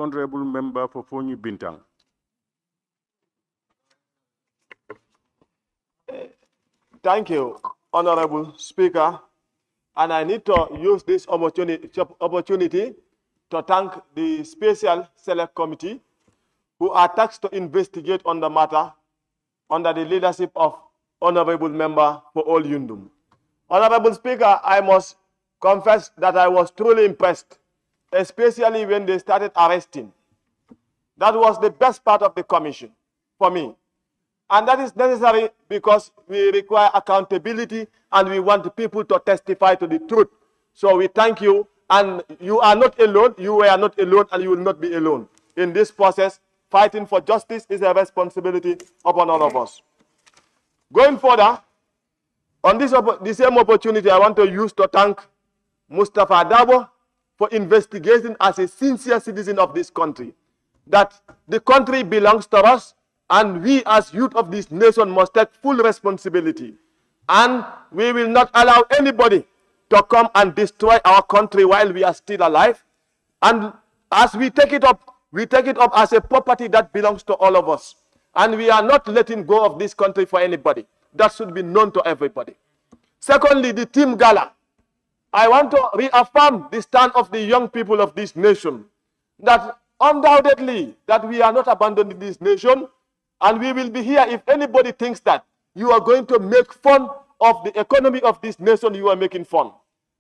Honorable Member for Foni Bintang. Thank you, Honorable Speaker. And I need to use this opportunity to thank the Special Select Committee who are tasked to investigate on the matter under the leadership of Honorable Member for All Yundum. Honorable Speaker, I must confess that I was truly impressed, especially when they started arresting. That was the best part of the commission for me. And that is necessary because we require accountability and we want people to testify to the truth. So we thank you, and you are not alone, you were not alone, and you will not be alone. In this process, fighting for justice is a responsibility upon all of us. Going further, on the same opportunity, I want to use to thank Mustafa Dabo for investigating as a sincere citizen of this country, that the country belongs to us, and we as youth of this nation must take full responsibility. And we will not allow anybody to come and destroy our country while we are still alive. And as we take it up as a property that belongs to all of us. And we are not letting go of this country for anybody. That should be known to everybody. Secondly, the team gala. I want to reaffirm the stand of the young people of this nation, that undoubtedly that we are not abandoning this nation, and we will be here. If anybody thinks that you are going to make fun of the economy of this nation, you are making fun.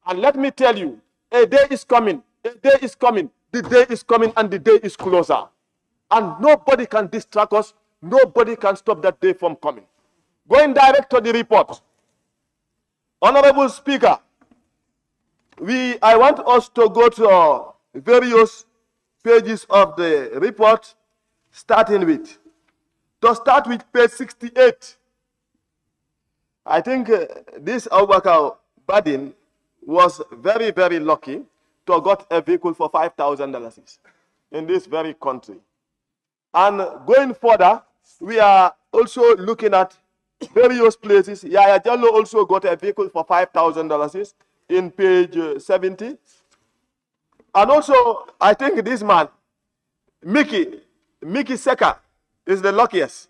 And let me tell you, a day is coming, a day is coming, the day is coming, and the day is closer. And nobody can distract us, nobody can stop that day from coming. Going direct to the report. Honorable Speaker, I want us to go to various pages of the report, starting with. To start with page 68, I think this Abubakar Badin was very, very lucky to get a vehicle for $5,000 in this very country. And going further, we are also looking at various places. Yaya Jallo also got a vehicle for $5,000 in page 70. And also, I think this man, Mickey Seka, is the luckiest.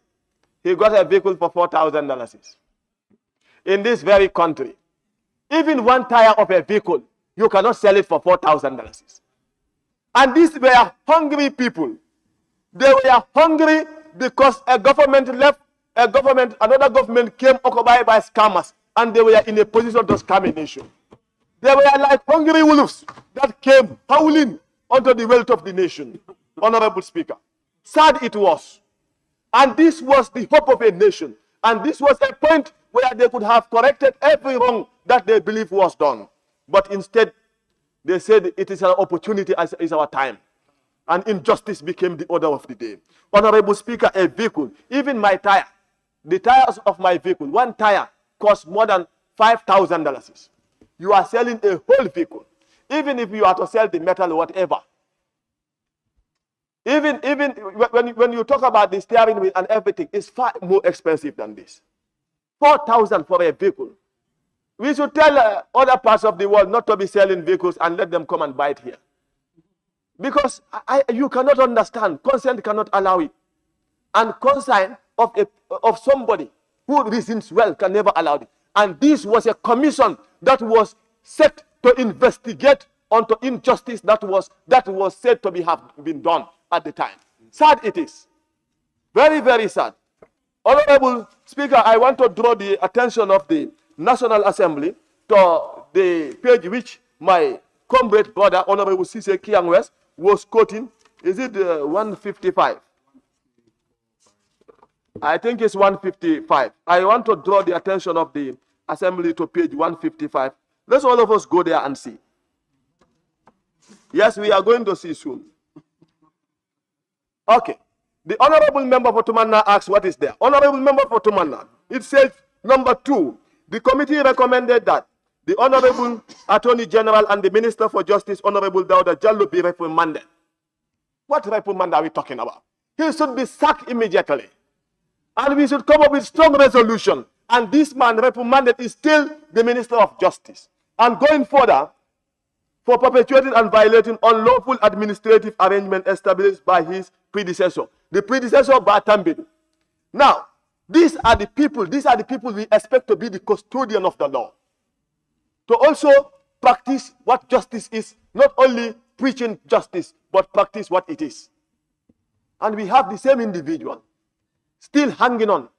He got a vehicle for $4,000 in this very country. Even one tire of a vehicle, you cannot sell it for $4,000. And these were hungry people. They were hungry because a government left, another government came occupied by scammers, and they were in a position to scam a nation. They were like hungry wolves that came howling onto the wealth of the nation. Honorable Speaker, sad it was. And this was the hope of a nation. And this was a point where they could have corrected every wrong that they believe was done. But instead, they said it is an opportunity as is our time. And injustice became the order of the day. Honorable Speaker, a vehicle, even my tire, the tires of my vehicle, one tire costs more than $5,000. You are selling a whole vehicle. Even if you are to sell the metal or whatever. Even when you talk about the steering wheel and everything, it's far more expensive than this. $4,000 for a vehicle. We should tell other parts of the world not to be selling vehicles and let them come and buy it here. Because you cannot understand. Consent cannot allow it. And consent of somebody who reasons well can never allow it. And this was a commission that was set to investigate onto injustice that was said to have been done at the time. Sad it is. Very, very sad. Honorable Speaker, I want to draw the attention of the National Assembly to the page which my comrade brother, Honorable Cisse Kiangwes, was quoting. Is it 155? I think it's 155. I want to draw the attention of the Assembly to page 155. Let's all of us go there and see. Yes, we are going to see soon. Okay. The Honorable Member for Tumanna asks what is there. Honorable Member for Tumanna, it says, number 2, the committee recommended that the Honorable Attorney General and the Minister for Justice, Honorable Dauda Jallo, be reprimanded. What reprimand are we talking about? He should be sacked immediately. And we should come up with strong resolution. And this man reprimanded is still the Minister of Justice. And going further, for perpetuating and violating unlawful administrative arrangement established by his predecessor. The predecessor, Batambid. Now, these are the people we expect to be the custodian of the law. To also practice what justice is, not only preaching justice, but practice what it is. And we have the same individual still hanging on.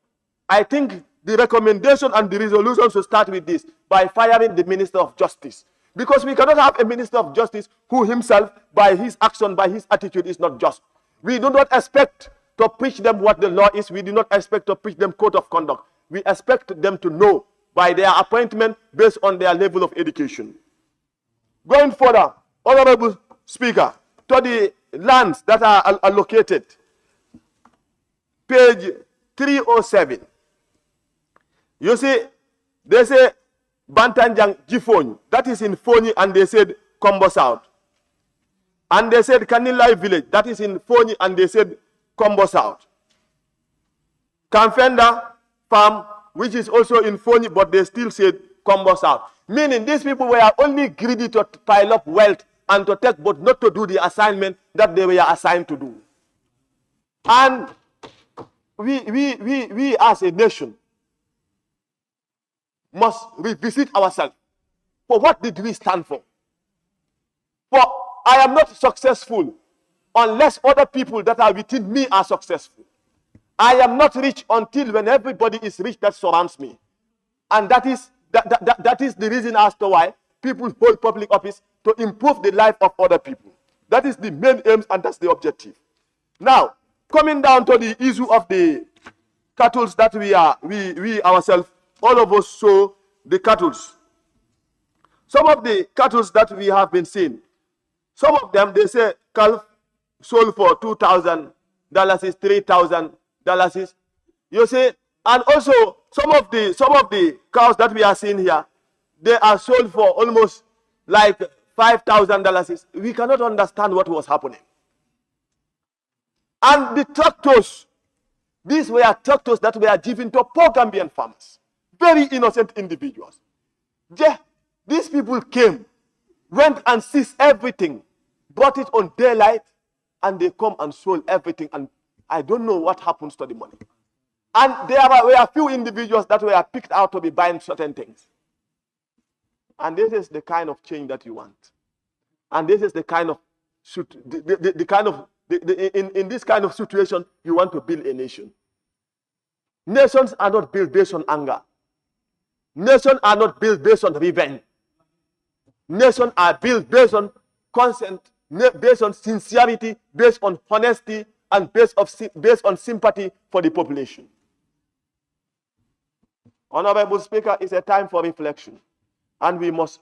I think the recommendation and the resolution should start with this, by firing the Minister of Justice. Because we cannot have a Minister of Justice who himself, by his action, by his attitude, is not just. We do not expect to preach them what the law is. We do not expect to preach them code of conduct. We expect them to know by their appointment based on their level of education. Going further, Honorable Speaker, to the lands that are allocated, page 307. You see, they say Bintang Jifony, that is in Foni, and they said Combo South. And they said Kanilai Village, that is in Foni, and they said Combo South. Kamfenda Farm, which is also in Foni, but they still said Combo South. Meaning these people were only greedy to pile up wealth and to take, but not to do the assignment that they were assigned to do. And we as a nation must revisit ourselves. For what did we stand for? For I am not successful unless other people that are within me are successful. I am not rich until when everybody is rich that surrounds me. And that is the reason as to why people hold public office, to improve the life of other people. That is the main aim, and that's the objective. Now, coming down to the issue of the cattle that we ourselves, all of us saw the cattle. Some of the cattle that we have been seeing, some of them, they say calf sold for $2,000, $3,000. You see, and also some of the cows that we are seeing here, they are sold for almost like $5,000. We cannot understand what was happening. And the tractors, these were tractors that were given to poor Gambian farmers. Very innocent individuals. These people came, went and seized everything, brought it on daylight, and they come and sold everything. And I don't know what happens to the money. And there were a few individuals that were picked out to be buying certain things. And this is the kind of change that you want. And this is the kind of, in this kind of situation, you want to build a nation. Nations are not built based on anger. Nations are not built based on revenge. Nations are built based on consent, based on sincerity, based on honesty, and based on sympathy for the population. Honorable Speaker, it's a time for reflection. And we must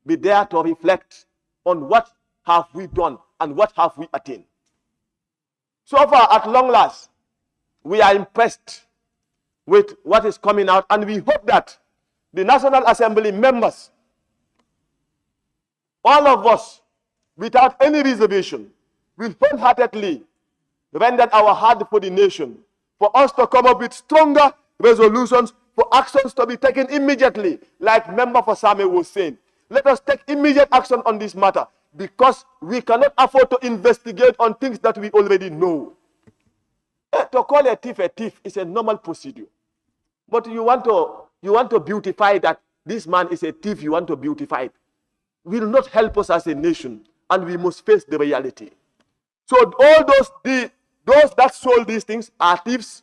be there to reflect on what have we done and what have we attained. So far, at long last, we are impressed with what is coming out, and we hope that the National Assembly members, all of us, without any reservation, will wholeheartedly render our heart for the nation, for us to come up with stronger resolutions, for actions to be taken immediately, like Member for Same was saying. Let us take immediate action on this matter, because we cannot afford to investigate on things that we already know. To call a thief is a normal procedure. But you want to beautify that this man is a thief, you want to beautify it. Will not help us as a nation, and we must face the reality. So all those that sold these things are thieves.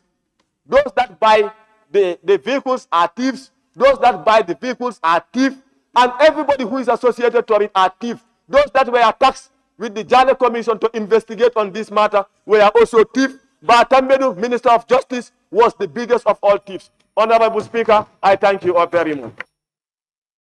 Those that buy the vehicles are thieves. Those that buy the vehicles are thieves. And everybody who is associated to it are thieves. Those that were tasked with the Jana Commission to investigate on this matter were also thieves. Batambedu, Minister of Justice, was the biggest of all thieves. Honorable Speaker, I thank you all very much.